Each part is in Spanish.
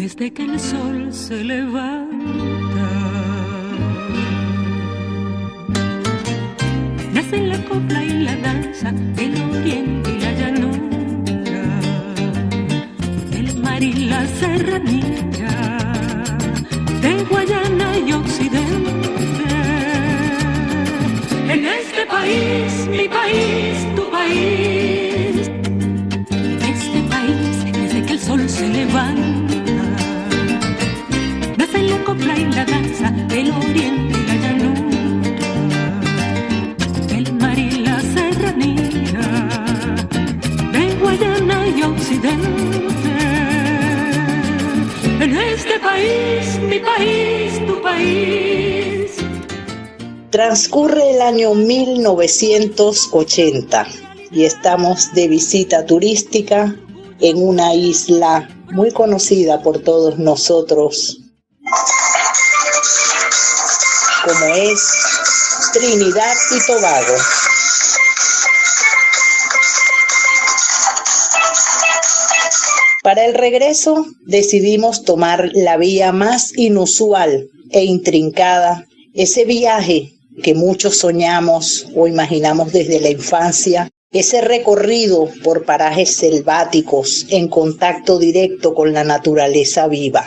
desde que el sol se levanta. Nacen la copla y la danza, el oriente y la llanura, el mar y la serranía, de Guayana y Occidente. En este país, mi país, tu país, en este país, desde que el sol se levanta, nacen la copla y la danza, el oriente y la llanura, el mar y la serranía, de Guayana y Occidente. En este país, mi país, tu país. Transcurre el año 1980 y estamos de visita turística en una isla muy conocida por todos nosotros, como es Trinidad y Tobago. Para el regreso decidimos tomar la vía más inusual e intrincada, ese viaje que muchos soñamos o imaginamos desde la infancia, ese recorrido por parajes selváticos en contacto directo con la naturaleza viva.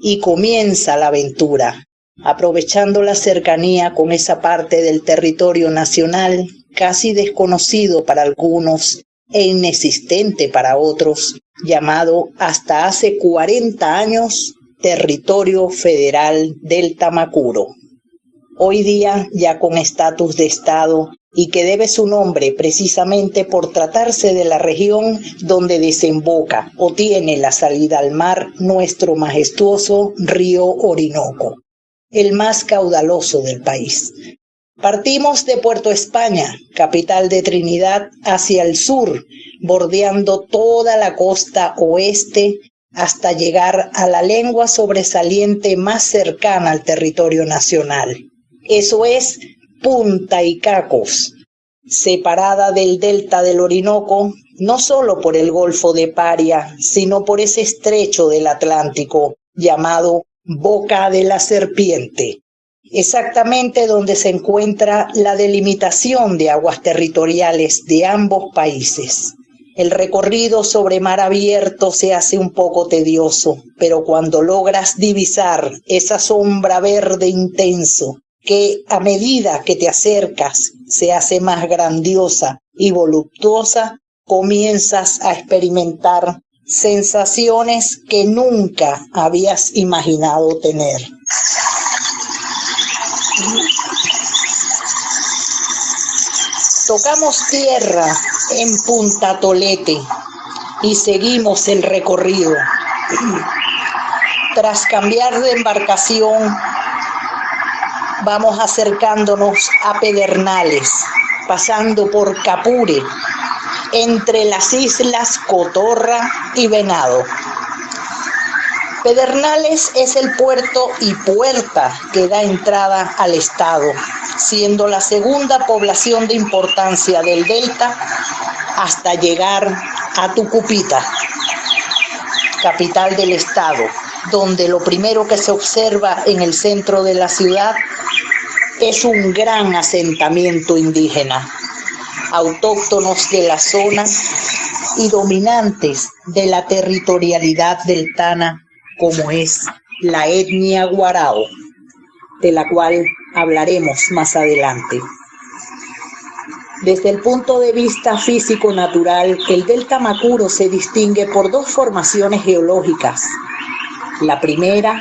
Y comienza la aventura, aprovechando la cercanía con esa parte del territorio nacional casi desconocido para algunos e inexistente para otros, llamado hasta hace 40 años Territorio Federal del Tamacuro. Hoy día ya con estatus de estado y que debe su nombre precisamente por tratarse de la región donde desemboca o tiene la salida al mar nuestro majestuoso río Orinoco, el más caudaloso del país. Partimos de Puerto España, capital de Trinidad, hacia el sur, bordeando toda la costa oeste hasta llegar a la lengua sobresaliente más cercana al territorio nacional. Eso es Punta Icacos, separada del delta del Orinoco, no solo por el Golfo de Paria, sino por ese estrecho del Atlántico llamado Boca de la Serpiente, exactamente donde se encuentra la delimitación de aguas territoriales de ambos países. El recorrido sobre mar abierto se hace un poco tedioso, pero cuando logras divisar esa sombra verde intenso, que a medida que te acercas se hace más grandiosa y voluptuosa, comienzas a experimentar sensaciones que nunca habías imaginado tener. Tocamos tierra en Punta Tolete y seguimos el recorrido. Tras cambiar de embarcación, vamos acercándonos a Pedernales, pasando por Capure, entre las islas Cotorra y Venado. Pedernales es el puerto y puerta que da entrada al estado, siendo la segunda población de importancia del delta hasta llegar a Tucupita, capital del estado, donde lo primero que se observa en el centro de la ciudad es un gran asentamiento indígena, autóctonos de la zona y dominantes de la territorialidad deltana, como es la etnia Guarao, de la cual hablaremos más adelante. Desde el punto de vista físico-natural, el delta Macuro se distingue por dos formaciones geológicas. La primera,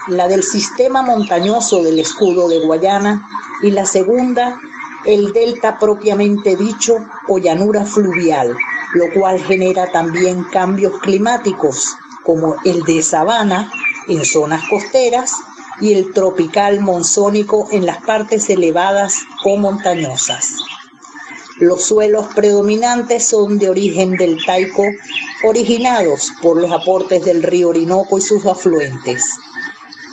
la del sistema montañoso del escudo de Guayana, y la segunda, el delta propiamente dicho o llanura fluvial, lo cual genera también cambios climáticos, como el de sabana en zonas costeras y el tropical monzónico en las partes elevadas o montañosas. Los suelos predominantes son de origen deltaico, originados por los aportes del río Orinoco y sus afluentes.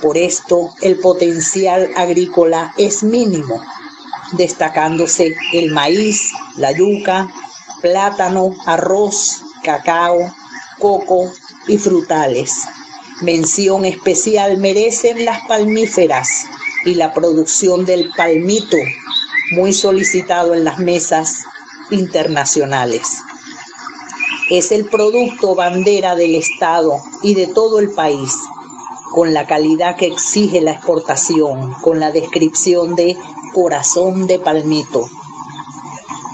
Por esto, el potencial agrícola es mínimo, destacándose el maíz, la yuca, plátano, arroz, cacao, coco y frutales. Mención especial merecen las palmíferas y la producción del palmito, muy solicitado en las mesas internacionales. Es el producto bandera del Estado y de todo el país, con la calidad que exige la exportación, con la descripción de corazón de palmito.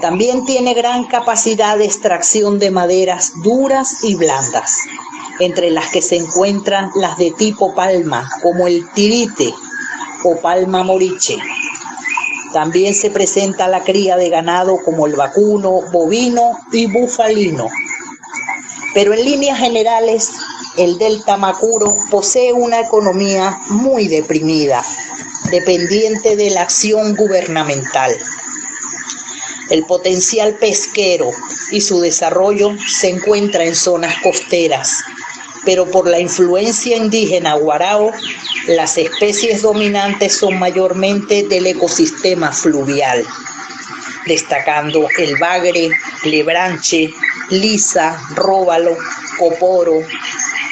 También tiene gran capacidad de extracción de maderas duras y blandas, entre las que se encuentran las de tipo palma, como el tirite o palma moriche. También se presenta la cría de ganado como el vacuno, bovino y bufalino. Pero en líneas generales, el delta Macuro posee una economía muy deprimida, dependiente de la acción gubernamental. El potencial pesquero y su desarrollo se encuentra en zonas costeras, pero por la influencia indígena guarao, las especies dominantes son mayormente del ecosistema fluvial, destacando el bagre, lebranche, lisa, róbalo, coporo,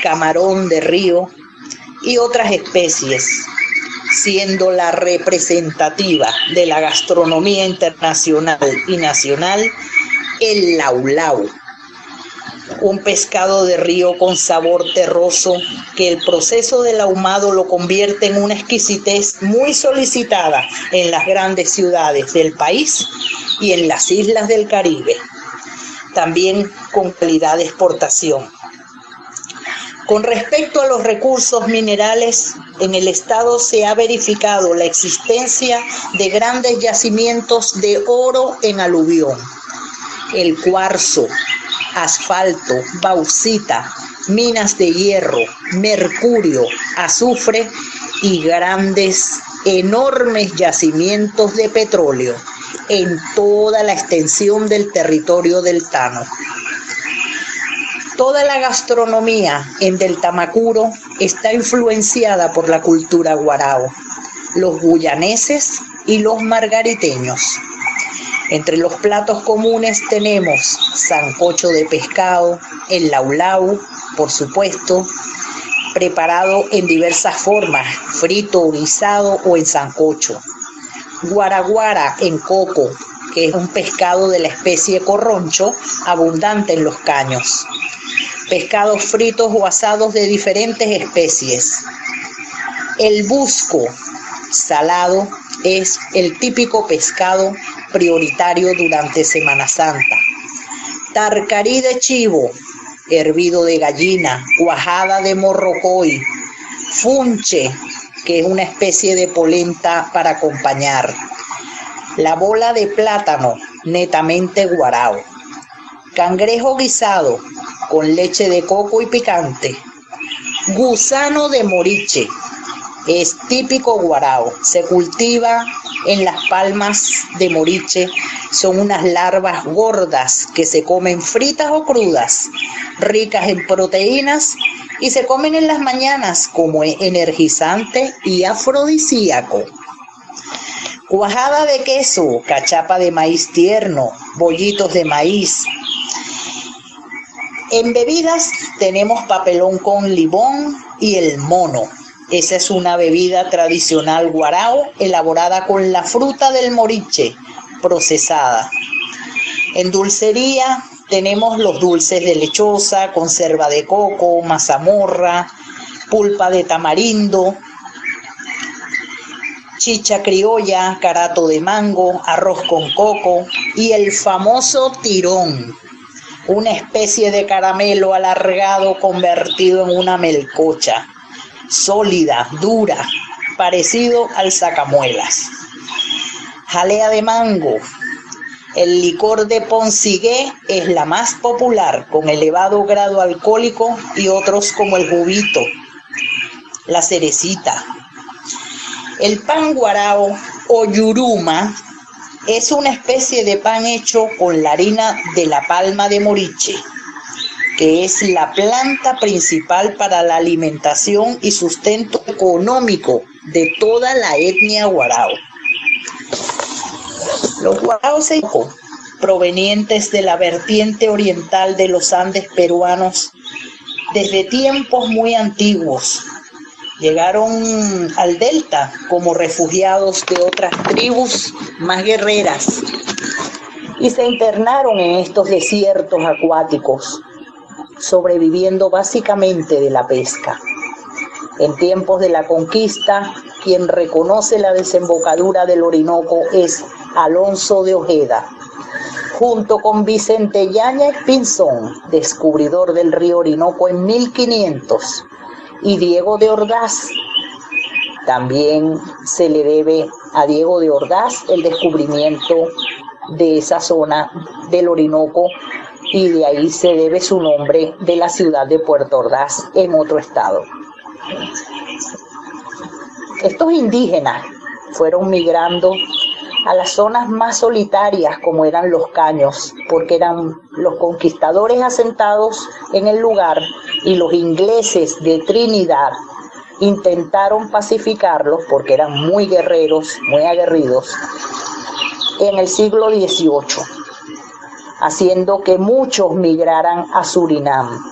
camarón de río y otras especies, siendo la representativa de la gastronomía internacional y nacional el laulau, un pescado de río con sabor terroso que el proceso del ahumado lo convierte en una exquisitez muy solicitada en las grandes ciudades del país y en las islas del Caribe, también con calidad de exportación. Con respecto a los recursos minerales, en el estado se ha verificado la existencia de grandes yacimientos de oro en aluvión, el cuarzo, asfalto, bauxita, minas de hierro, mercurio, azufre y enormes yacimientos de petróleo en toda la extensión del territorio deltano. Toda la gastronomía en Delta Macuro está influenciada por la cultura guarao, los guyaneses y los margariteños. Entre los platos comunes tenemos sancocho de pescado, el laulau, por supuesto, preparado en diversas formas, frito, guisado o en sancocho. Guaraguara en coco, que es un pescado de la especie corroncho, abundante en los caños. Pescados fritos o asados de diferentes especies. El busco salado es el típico pescado prioritario durante Semana Santa. Tarcarí de chivo, hervido de gallina, cuajada de morrocoy, funche, que es una especie de polenta para acompañar. La bola de plátano, netamente guarao. Cangrejo guisado, con leche de coco y picante. Gusano de moriche, es típico guarao, se cultiva en las palmas de moriche, son unas larvas gordas que se comen fritas o crudas, ricas en proteínas y se comen en las mañanas como energizante y afrodisíaco. Cuajada de queso, cachapa de maíz tierno, bollitos de maíz. En bebidas tenemos papelón con limón y el mono. Esa es una bebida tradicional guarao elaborada con la fruta del moriche procesada. En dulcería tenemos los dulces de lechosa, conserva de coco, mazamorra, pulpa de tamarindo, chicha criolla, carato de mango, arroz con coco y el famoso tirón, una especie de caramelo alargado convertido en una melcocha, sólida, dura, parecido al sacamuelas. Jalea de mango. El licor de Ponsigué es la más popular, con elevado grado alcohólico, y otros como el jubito, la cerecita. El pan guarao o yuruma es una especie de pan hecho con la harina de la palma de moriche, que es la planta principal para la alimentación y sustento económico de toda la etnia guarao. Los guaraos provenientes de la vertiente oriental de los Andes peruanos desde tiempos muy antiguos. Llegaron al delta como refugiados de otras tribus más guerreras y se internaron en estos desiertos acuáticos, sobreviviendo básicamente de la pesca. En tiempos de la conquista, quien reconoce la desembocadura del Orinoco es Alonso de Ojeda, junto con Vicente Yáñez Pinzón, descubridor del río Orinoco en 1500, y Diego de Ordaz. También se le debe a Diego de Ordaz el descubrimiento de esa zona del Orinoco, y de ahí se debe su nombre de la ciudad de Puerto Ordaz en otro estado. Estos indígenas fueron migrando a las zonas más solitarias, como eran los caños, porque eran los conquistadores asentados en el lugar, y los ingleses de Trinidad intentaron pacificarlos porque eran muy guerreros, muy aguerridos, en el siglo XVIII, haciendo que muchos migraran a Surinam.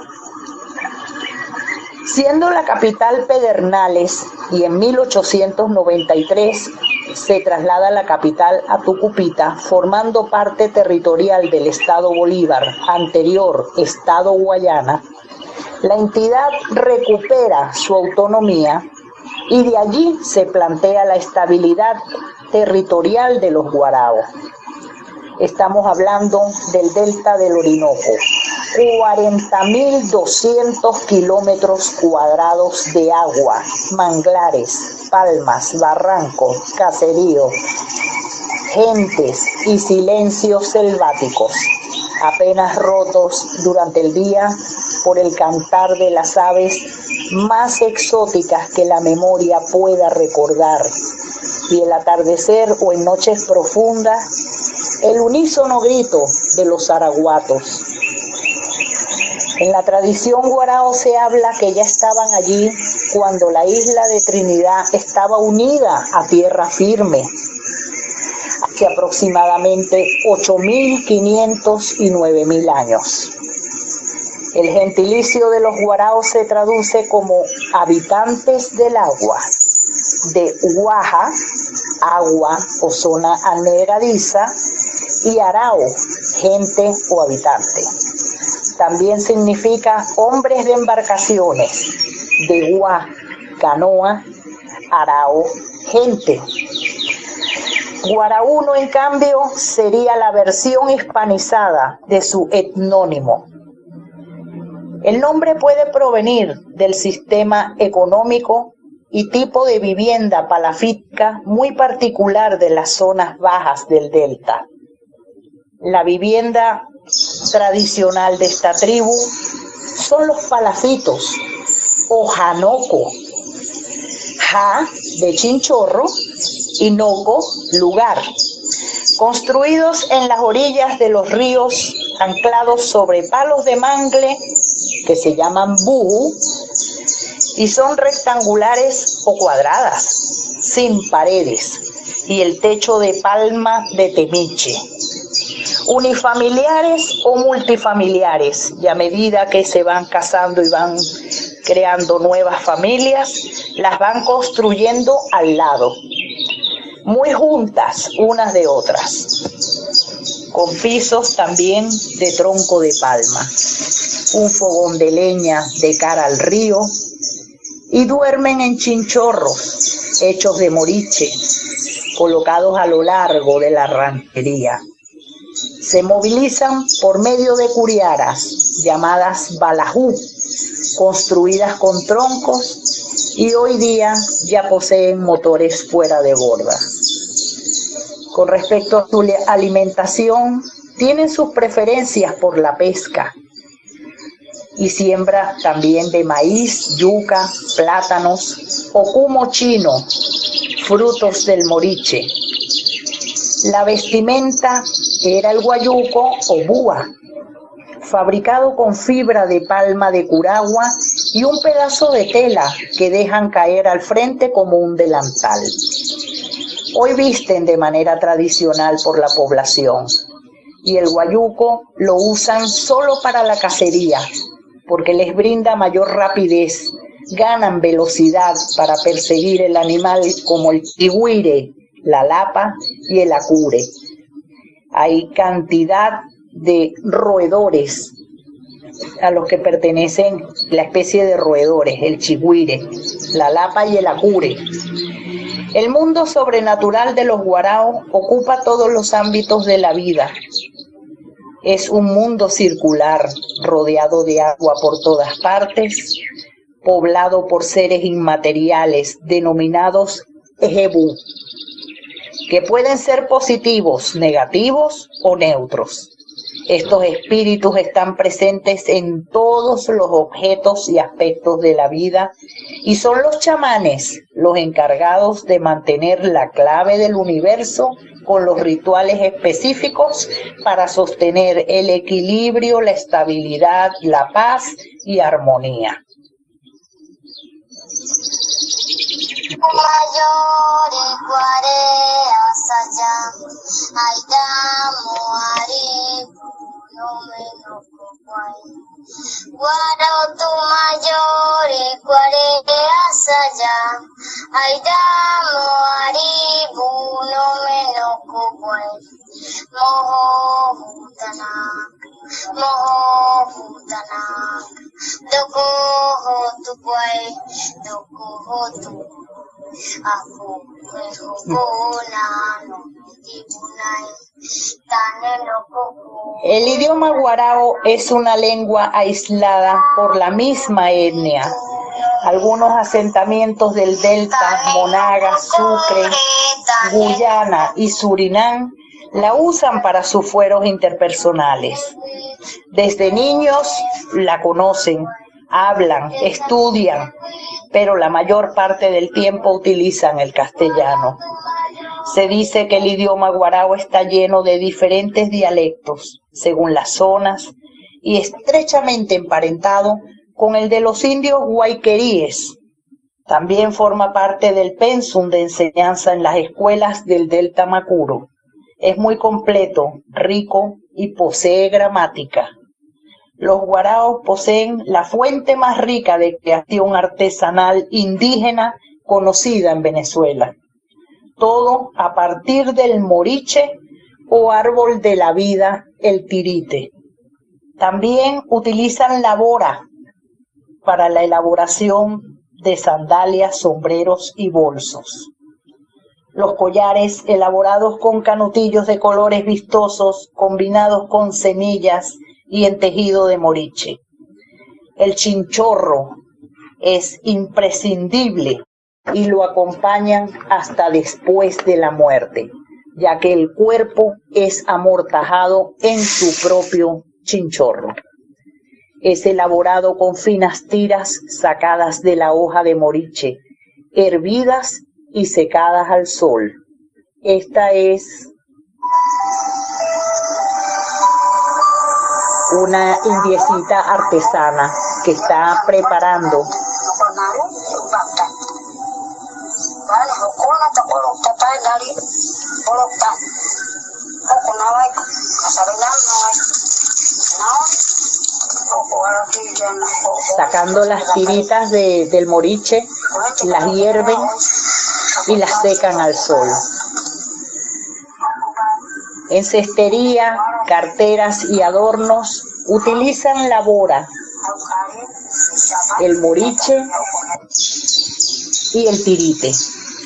Siendo la capital Pedernales, y en 1893 se traslada a la capital a Tucupita, formando parte territorial del Estado Bolívar, anterior Estado Guayana, la entidad recupera su autonomía y de allí se plantea la estabilidad territorial de los guaraos. Estamos hablando del delta del Orinoco, 40.200 kilómetros cuadrados de agua, manglares, palmas, barrancos, caseríos, gentes y silencios selváticos, apenas rotos durante el día por el cantar de las aves más exóticas que la memoria pueda recordar, y el atardecer o en noches profundas, el unísono grito de los araguatos. En la tradición guarao se habla que ya estaban allí cuando la isla de Trinidad estaba unida a tierra firme, hace aproximadamente 8.500 y 9.000 años. El gentilicio de los guaraos se traduce como habitantes del agua, de Guaja, agua o zona anegadiza, y arao, gente o habitante. También significa hombres de embarcaciones, de Gua, canoa, arao, gente. Guarauno, en cambio, sería la versión hispanizada de su etnónimo. El nombre puede provenir del sistema económico y tipo de vivienda palafítica muy particular de las zonas bajas del delta. La vivienda tradicional de esta tribu son los palafitos o janoco, ja de chinchorro y noco, lugar, construidos en las orillas de los ríos, anclados sobre palos de mangle que se llaman buhu, y son rectangulares o cuadradas, sin paredes, y el techo de palma de temiche. Unifamiliares o multifamiliares, y a medida que se van casando y van creando nuevas familias, las van construyendo al lado, muy juntas unas de otras, con pisos también de tronco de palma, un fogón de leña de cara al río, y duermen en chinchorros hechos de moriche, colocados a lo largo de la ranchería. Se movilizan por medio de curiaras llamadas balajú, construidas con troncos, y hoy día ya poseen motores fuera de borda. Con respecto a su alimentación, tienen sus preferencias por la pesca y siembra también de maíz, yuca, plátanos, ocumo chino, frutos del moriche. La vestimenta era el guayuco o búa, fabricado con fibra de palma de curagua y un pedazo de tela que dejan caer al frente como un delantal. Hoy visten de manera tradicional por la población, y el guayuco lo usan solo para la cacería, porque les brinda mayor rapidez, ganan velocidad para perseguir el animal como el chigüire, la lapa y el acure. Hay cantidad de roedores a los que pertenecen la especie de roedores, el chigüire, la lapa y el acure. El mundo sobrenatural de los guaraos ocupa todos los ámbitos de la vida. Es un mundo circular, rodeado de agua por todas partes, poblado por seres inmateriales denominados ejebú, que pueden ser positivos, negativos o neutros. Estos espíritus están presentes en todos los objetos y aspectos de la vida y son los chamanes los encargados de mantener la clave del universo con los rituales específicos para sostener el equilibrio, la estabilidad, la paz y armonía. Mayori guarea sayam aidamu aribu no meno kuai guarao tu mayori guarea sayam aidamu aribu no meno kuai moho hutanak doko hotu kuai doko hotu aku El idioma guarao es una lengua aislada por la misma etnia. Algunos asentamientos del delta, Monagas, Sucre, Guyana y Surinam la usan para sus fueros interpersonales. Desde niños la conocen, hablan, estudian, pero la mayor parte del tiempo utilizan el castellano. Se dice que el idioma guarao está lleno de diferentes dialectos, según las zonas, y estrechamente emparentado con el de los indios guayqueríes. También forma parte del pensum de enseñanza en las escuelas del Delta Macuro. Es muy completo, rico y posee gramática. Los guaraos poseen la fuente más rica de creación artesanal indígena conocida en Venezuela. Todo a partir del moriche o árbol de la vida, el tirite. También utilizan la bora para la elaboración de sandalias, sombreros y bolsos. Los collares elaborados con canutillos de colores vistosos combinados con semillas y en tejido de moriche. El chinchorro es imprescindible y lo acompañan hasta después de la muerte, ya que el cuerpo es amortajado en su propio chinchorro. Es elaborado con finas tiras sacadas de la hoja de moriche, hervidas y secadas al sol. Esta es una indiecita artesana que está preparando sacando las tiritas del moriche, las hierven y las secan al sol. En cestería, carteras y adornos utilizan la bora, el moriche y el tirite,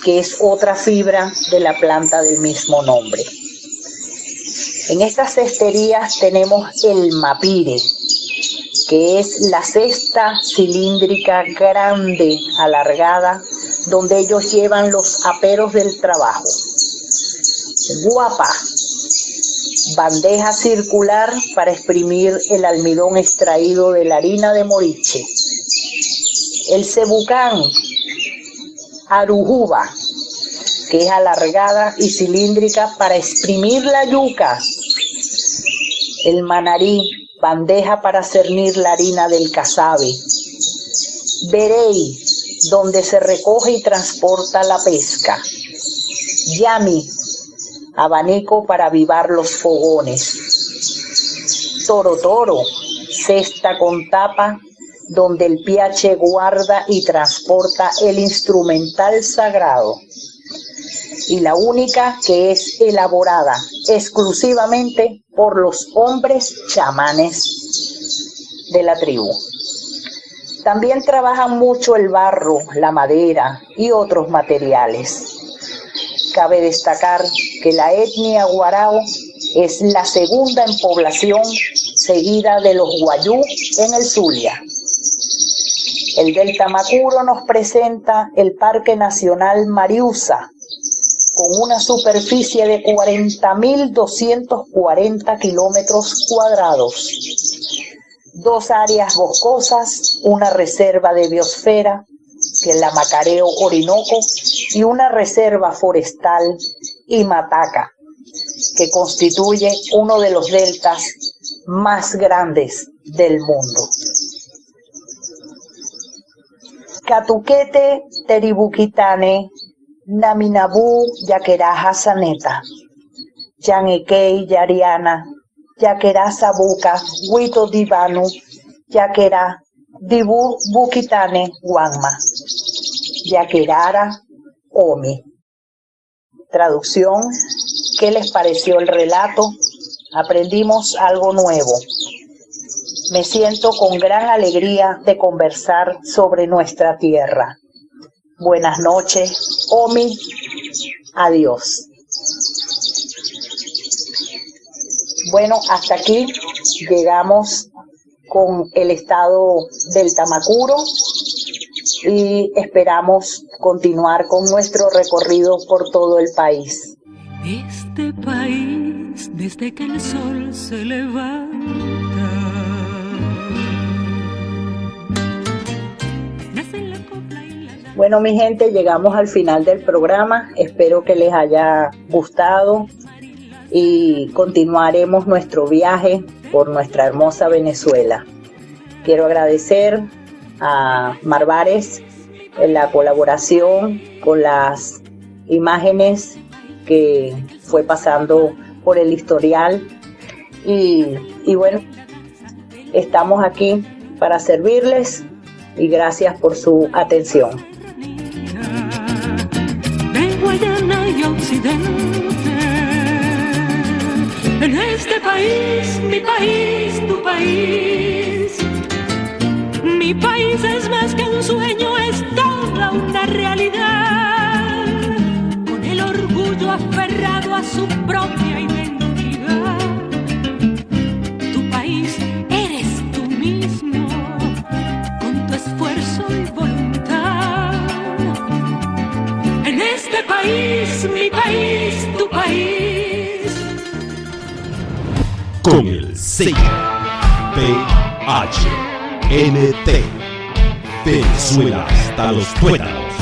que es otra fibra de la planta del mismo nombre. En estas cesterías tenemos el mapire, que es la cesta cilíndrica grande, alargada, donde ellos llevan los aperos del trabajo. Guapa, bandeja circular para exprimir el almidón extraído de la harina de moriche. El cebucán, arujuba, que es alargada y cilíndrica para exprimir la yuca. El manarí, bandeja para cernir la harina del casabe. Berey, donde se recoge y transporta la pesca. Yami, abanico para avivar los fogones. Toro, cesta con tapa donde el Piache guarda y transporta el instrumental sagrado, y la única que es elaborada exclusivamente por los hombres chamanes de la tribu. También trabajan mucho el barro, la madera y otros materiales. Cabe destacar que la etnia guarao es la segunda en población, seguida de los guayú en el Zulia. El del Tamacuro nos presenta el Parque Nacional Mariusa, con una superficie de 40.240 kilómetros cuadrados, 2 áreas boscosas, una reserva de biosfera, que es la Macareo Orinoco, y una reserva forestal Imataca, que constituye uno de los deltas más grandes del mundo. Catuquete Teribuquitane Naminabu Yaqueraja Saneta, Yanekei Yariana, Yaquera Sabuca, Huito Divanu, Yaquera Dibu Buquitane Guanma, Yaquerara Omi. Traducción: ¿qué les pareció el relato? ¿Aprendimos algo nuevo? Me siento con gran alegría de conversar sobre nuestra tierra. Buenas noches, Omi, adiós. Bueno, hasta aquí llegamos con el estado del Tamacuro y esperamos continuar con nuestro recorrido por todo el país. Este país, desde que el sol se levanta, nace la copla y la... Bueno, mi gente, llegamos al final del programa. Espero que les haya gustado y continuaremos nuestro viaje por nuestra hermosa Venezuela. Quiero agradecer a Marvares en la colaboración con las imágenes que fue pasando por el historial y bueno, estamos aquí para servirles y gracias por su atención. De Guayana y Occidente, en este país, mi país, tu país. Mi país es más que un sueño, es toda una realidad, con el orgullo aferrado a su propia identidad. Tu país eres tú mismo, con tu esfuerzo y voluntad. En este país, mi país, tu país. Con el sello PHNT, Venezuela hasta los tuétanos.